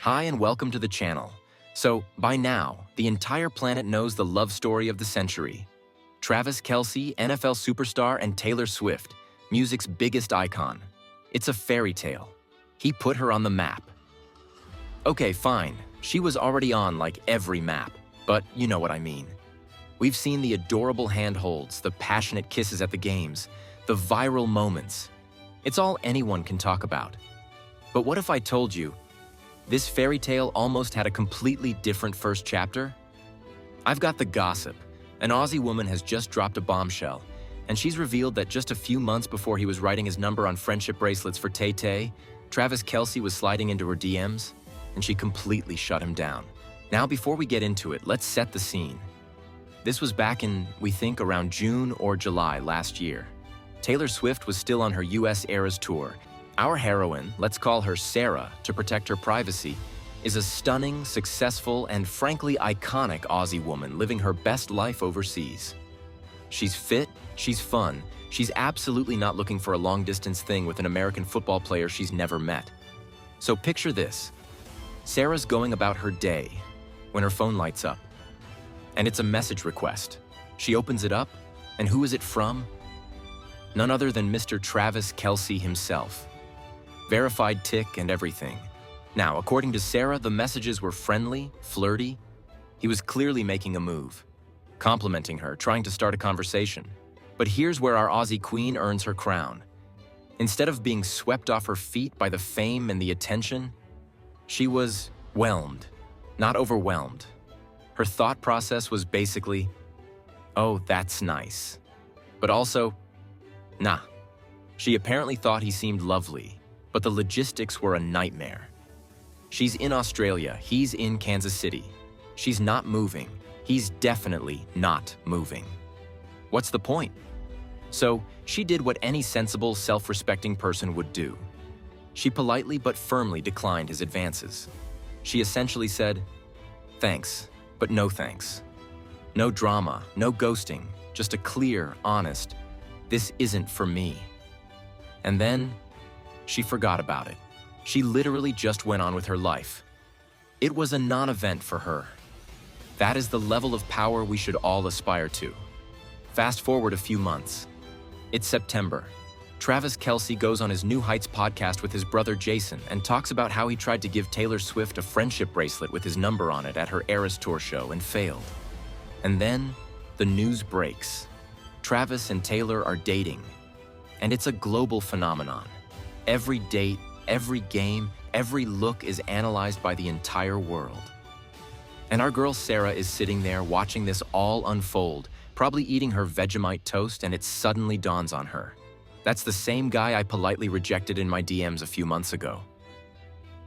Hi and welcome to the channel. So, by now, the entire planet knows the love story of the century. Travis Kelce, NFL superstar, and Taylor Swift, music's biggest icon. It's a fairy tale. He put her on the map. Okay, fine. She was already on like every map, but you know what I mean. We've seen the adorable handholds, the passionate kisses at the games, the viral moments. It's all anyone can talk about. But what if I told you, this fairy tale almost had a completely different first chapter? I've got the gossip. An Aussie woman has just dropped a bombshell, and she's revealed that just a few months before he was writing his number on friendship bracelets for Tay, Travis Kelce was sliding into her DMs, and she completely shut him down. Now, before we get into it, let's set the scene. This was back in, we think, around June or July last year. Taylor Swift was still on her US Eras tour. Our heroine, let's call her Sarah to protect her privacy, is a stunning, successful, and frankly iconic Aussie woman living her best life overseas. She's fit, she's fun, she's absolutely not looking for a long-distance thing with an American football player she's never met. So picture this. Sarah's going about her day when her phone lights up. And it's a message request. She opens it up, and who is it from? None other than Mr. Travis Kelce himself. Verified tick and everything. Now, according to Sarah, the messages were friendly, flirty. He was clearly making a move, complimenting her, trying to start a conversation. But here's where our Aussie queen earns her crown. Instead of being swept off her feet by the fame and the attention, she was whelmed, not overwhelmed. Her thought process was basically, oh, that's nice. But also, nah. She apparently thought he seemed lovely, but the logistics were a nightmare. She's in Australia, he's in Kansas City. She's not moving. He's definitely not moving. What's the point? So, she did what any sensible, self-respecting person would do. She politely but firmly declined his advances. She essentially said, thanks, but no thanks. No drama, no ghosting, just a clear, honest, this isn't for me. And then, she forgot about it. She literally just went on with her life. It was a non-event for her. That is the level of power we should all aspire to. Fast forward a few months. It's September. Travis Kelce goes on his New Heights podcast with his brother Jason and talks about how he tried to give Taylor Swift a friendship bracelet with his number on it at her Eras Tour show and failed. And then, the news breaks. Travis and Taylor are dating. And it's a global phenomenon. Every date, every game, every look is analyzed by the entire world. And our girl Sarah is sitting there watching this all unfold, probably eating her Vegemite toast, and it suddenly dawns on her. That's the same guy I politely rejected in my DMs a few months ago.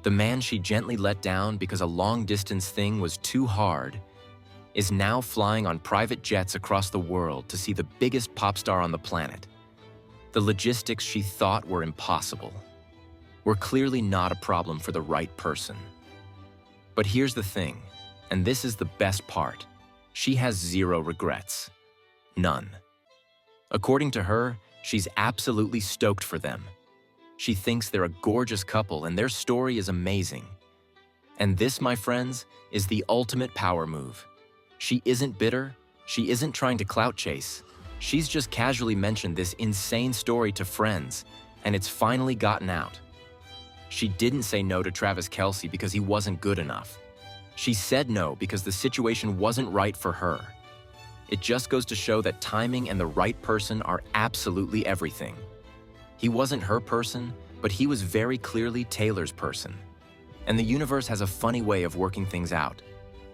The man she gently let down because a long-distance thing was too hard is now flying on private jets across the world to see the biggest pop star on the planet. The logistics she thought were impossible were clearly not a problem for the right person. But here's the thing, and this is the best part. She has zero regrets. None. According to her, she's absolutely stoked for them. She thinks they're a gorgeous couple and their story is amazing. And this, my friends, is the ultimate power move. She isn't bitter. She isn't trying to clout chase. She's just casually mentioned this insane story to friends, and it's finally gotten out. She didn't say no to Travis Kelce because he wasn't good enough. She said no because the situation wasn't right for her. It just goes to show that timing and the right person are absolutely everything. He wasn't her person, but he was very clearly Taylor's person. And the universe has a funny way of working things out.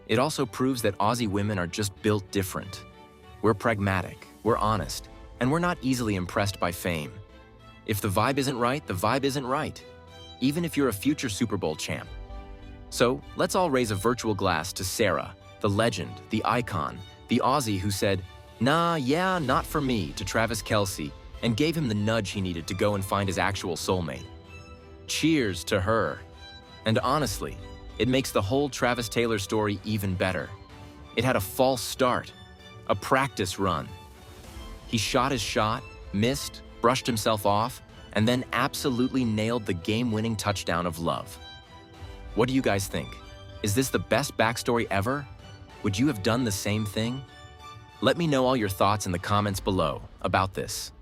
It also proves that Aussie women are just built different. We're pragmatic, we're honest, and we're not easily impressed by fame. If the vibe isn't right, the vibe isn't right, even if you're a future Super Bowl champ. So let's all raise a virtual glass to Sarah, the legend, the icon, the Aussie who said, nah, yeah, not for me, to Travis Kelce, and gave him the nudge he needed to go and find his actual soulmate. Cheers to her. And honestly, it makes the whole Travis Taylor story even better. It had a false start, a practice run. He shot his shot, missed, brushed himself off, and then absolutely nailed the game-winning touchdown of love. What do you guys think? Is this the best backstory ever? Would you have done the same thing? Let me know all your thoughts in the comments below about this.